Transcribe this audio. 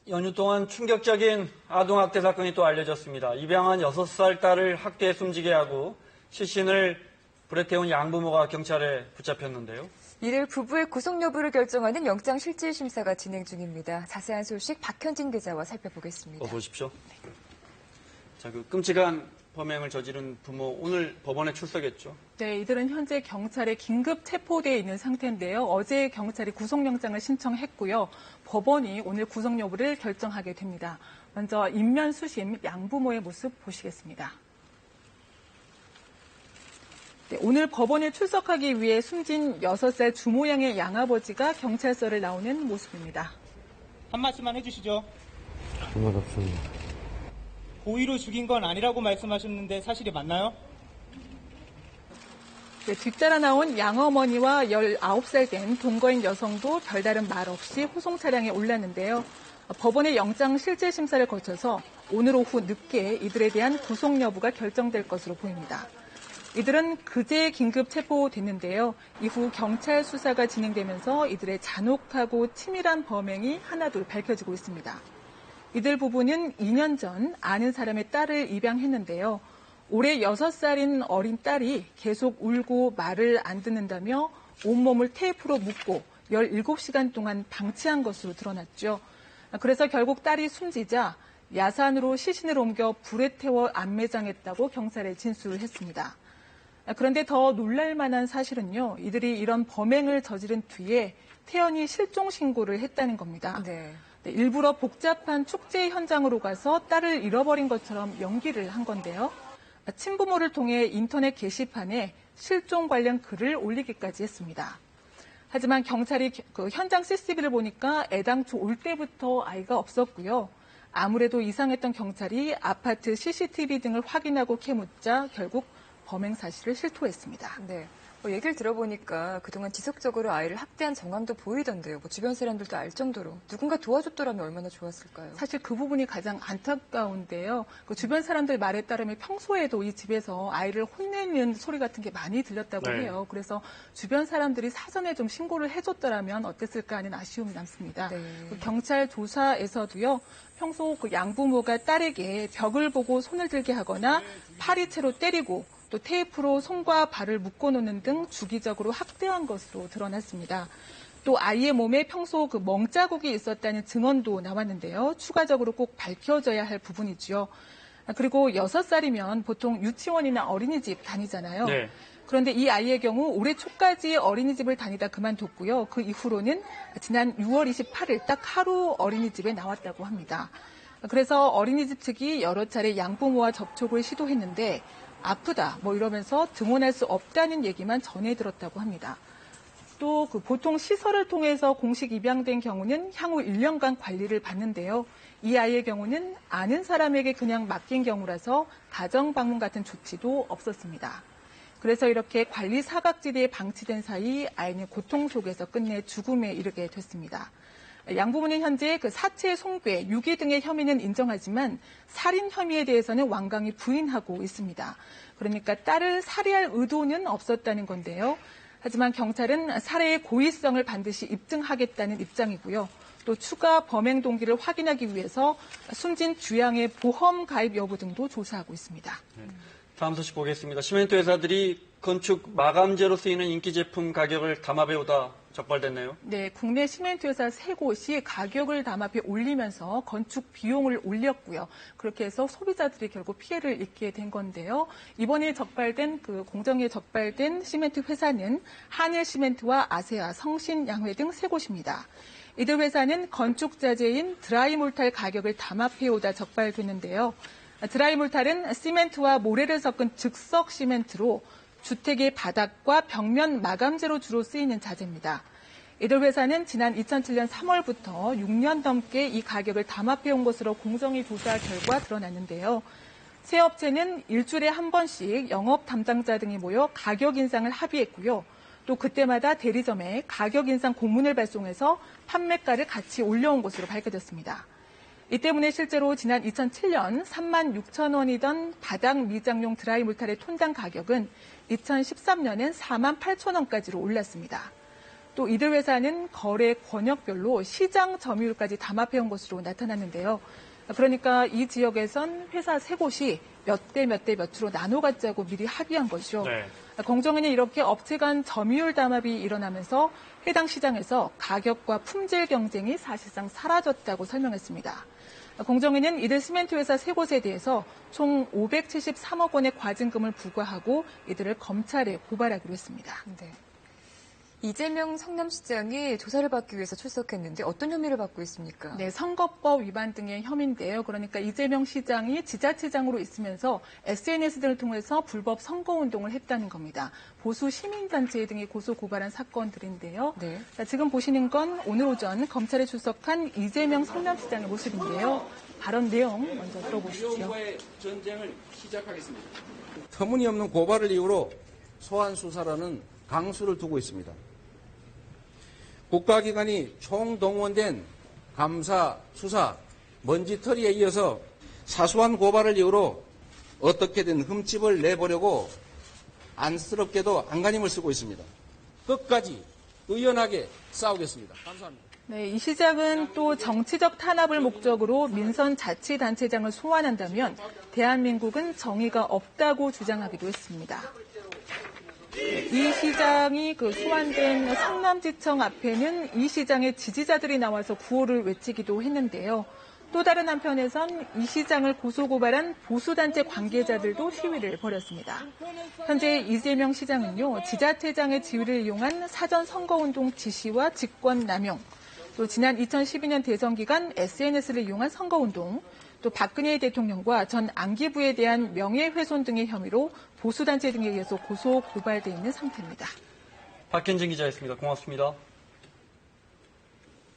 연휴 동안 충격적인 아동학대 사건이 또 알려졌습니다. 입양한 6살 딸을 학대해 숨지게 하고 시신을 불에 태운 양부모가 경찰에 붙잡혔는데요. 이를 부부의 구속 여부를 결정하는 영장실질심사가 진행 중입니다. 자세한 소식 박현진 기자와 살펴보겠습니다. 보십시오. 자, 그 끔찍한 범행을 저지른 부모 오늘 법원에 출석했죠. 네, 이들은 현재 경찰에 긴급 체포되어 있는 상태인데요. 어제 경찰이 구속영장을 신청했고요. 법원이 오늘 구속 여부를 결정하게 됩니다. 먼저 인면수심 양부모의 모습 보시겠습니다. 네, 오늘 법원에 출석하기 위해 숨진 6살 주모양의 양아버지가 경찰서를 나오는 모습입니다. 한 말씀만 해주시죠. 잘못 없습니다. 고의로 죽인 건 아니라고 말씀하셨는데 사실이 맞나요? 네, 뒤따라 나온 양어머니와 19살 된 동거인 여성도 별다른 말 없이 호송 차량에 올랐는데요. 법원의 영장 실질심사를 거쳐서 오늘 오후 늦게 이들에 대한 구속 여부가 결정될 것으로 보입니다. 이들은 그제 긴급 체포됐는데요. 이후 경찰 수사가 진행되면서 이들의 잔혹하고 치밀한 범행이 하나둘 밝혀지고 있습니다. 이들 부부는 2년 전 아는 사람의 딸을 입양했는데요. 올해 6살인 어린 딸이 계속 울고 말을 안 듣는다며 온몸을 테이프로 묶고 17시간 동안 방치한 것으로 드러났죠. 그래서 결국 딸이 숨지자 야산으로 시신을 옮겨 불에 태워 안매장했다고 경찰에 진술을 했습니다. 그런데 더 놀랄 만한 사실은요. 이들이 이런 범행을 저지른 뒤에 태연히 실종 신고를 했다는 겁니다. 네. 일부러 복잡한 축제 현장으로 가서 딸을 잃어버린 것처럼 연기를 한 건데요. 친부모를 통해 인터넷 게시판에 실종 관련 글을 올리기까지 했습니다. 하지만 경찰이 그 현장 CCTV를 보니까 애당초 올 때부터 아이가 없었고요. 아무래도 이상했던 경찰이 아파트 CCTV 등을 확인하고 캐묻자 결국 범행 사실을 실토했습니다. 네. 얘기를 들어보니까 그동안 지속적으로 아이를 학대한 정황도 보이던데요. 주변 사람들도 알 정도로 누군가 도와줬더라면 얼마나 좋았을까요? 사실 그 부분이 가장 안타까운데요. 주변 사람들 말에 따르면 평소에도 이 집에서 아이를 혼내는 소리 같은 게 많이 들렸다고 해요. 그래서 주변 사람들이 사전에 좀 신고를 해줬더라면 어땠을까 하는 아쉬움이 남습니다. 네. 경찰 조사에서도요. 평소 양부모가 딸에게 벽을 보고 손을 들게 하거나 파리채로 때리고 또 테이프로 손과 발을 묶어놓는 등 주기적으로 학대한 것으로 드러났습니다. 또 아이의 몸에 평소 멍자국이 있었다는 증언도 나왔는데요. 추가적으로 꼭 밝혀져야 할 부분이죠. 그리고 6살이면 보통 유치원이나 어린이집 다니잖아요. 네. 그런데 이 아이의 경우 올해 초까지 어린이집을 다니다 그만뒀고요. 그 이후로는 지난 6월 28일 딱 하루 어린이집에 나왔다고 합니다. 그래서 어린이집 측이 여러 차례 양부모와 접촉을 시도했는데 아프다 이러면서 등원할 수 없다는 얘기만 전해 들었다고 합니다. 또 보통 시설을 통해서 공식 입양된 경우는 향후 1년간 관리를 받는데요. 이 아이의 경우는 아는 사람에게 그냥 맡긴 경우라서 가정 방문 같은 조치도 없었습니다. 그래서 이렇게 관리 사각지대에 방치된 사이 아이는 고통 속에서 끝내 죽음에 이르게 됐습니다. 양부모는 현재 사체, 손괴, 유기 등의 혐의는 인정하지만 살인 혐의에 대해서는 완강히 부인하고 있습니다. 그러니까 딸을 살해할 의도는 없었다는 건데요. 하지만 경찰은 살해의 고의성을 반드시 입증하겠다는 입장이고요. 또 추가 범행 동기를 확인하기 위해서 숨진 주양의 보험 가입 여부 등도 조사하고 있습니다. 다음 소식 보겠습니다. 시멘트 회사들이 건축 마감재로 쓰이는 인기 제품 가격을 담합해오다 적발됐네요. 네, 국내 시멘트 회사 3곳이 가격을 담합해 올리면서 건축 비용을 올렸고요. 그렇게 해서 소비자들이 결국 피해를 입게 된 건데요. 이번에 공정위에 적발된 시멘트 회사는 한일시멘트와 아세아, 성신양회 등 3곳입니다. 이들 회사는 건축 자재인 드라이몰탈 가격을 담합해오다 적발됐는데요. 드라이몰탈은 시멘트와 모래를 섞은 즉석 시멘트로 주택의 바닥과 벽면 마감재로 주로 쓰이는 자재입니다. 이들 회사는 지난 2007년 3월부터 6년 넘게 이 가격을 담합해온 것으로 공정위 조사 결과 드러났는데요. 세 업체는 일주일에 한 번씩 영업 담당자 등이 모여 가격 인상을 합의했고요. 또 그때마다 대리점에 가격 인상 공문을 발송해서 판매가를 같이 올려온 것으로 밝혀졌습니다. 이 때문에 실제로 지난 2007년 3만 6천 원이던 바닥 미장용 드라이몰탈의 톤당 가격은 2013년엔 4만 8천 원까지로 올랐습니다. 또 이들 회사는 거래 권역별로 시장 점유율까지 담합해온 것으로 나타났는데요. 그러니까 이 지역에선 회사 3곳이 몇 대 몇으로 나눠 갖자고 미리 합의한 거죠. 네. 공정위는 이렇게 업체 간 점유율 담합이 일어나면서 해당 시장에서 가격과 품질 경쟁이 사실상 사라졌다고 설명했습니다. 공정위는 이들 시멘트 회사 3곳에 대해서 총 573억 원의 과징금을 부과하고 이들을 검찰에 고발하기로 했습니다. 네. 이재명 성남시장이 조사를 받기 위해서 출석했는데 어떤 혐의를 받고 있습니까? 네, 선거법 위반 등의 혐의인데요. 그러니까 이재명 시장이 지자체장으로 있으면서 SNS 등을 통해서 불법 선거운동을 했다는 겁니다. 보수 시민단체 등이 고소 고발한 사건들인데요. 네. 자, 지금 보시는 건 오늘 오전 검찰에 출석한 이재명 성남시장의 모습인데요. 발언 내용 먼저 들어보시죠. 전쟁을 시작하겠습니다. 터무니없는 고발을 이유로 소환 수사라는 강수를 두고 있습니다. 국가기관이 총동원된 감사, 수사, 먼지털이에 이어서 사소한 고발을 이유로 어떻게든 흠집을 내보려고 안쓰럽게도 안간힘을 쓰고 있습니다. 끝까지 의연하게 싸우겠습니다. 감사합니다. 네, 이 시장은 또 정치적 탄압을 목적으로 민선자치단체장을 소환한다면 대한민국은 정의가 없다고 주장하기도 했습니다. 이 시장이 소환된 성남지청 앞에는 이 시장의 지지자들이 나와서 구호를 외치기도 했는데요. 또 다른 한편에선 이 시장을 고소고발한 보수단체 관계자들도 시위를 벌였습니다. 현재 이재명 시장은요, 지자체장의 지위를 이용한 사전 선거운동 지시와 직권남용, 또 지난 2012년 대선 기간 SNS를 이용한 선거운동, 또 박근혜 대통령과 전 안기부에 대한 명예훼손 등의 혐의로 보수단체 등에 의해서 고소 고발돼 있는 상태입니다. 박현진 기자였습니다. 고맙습니다.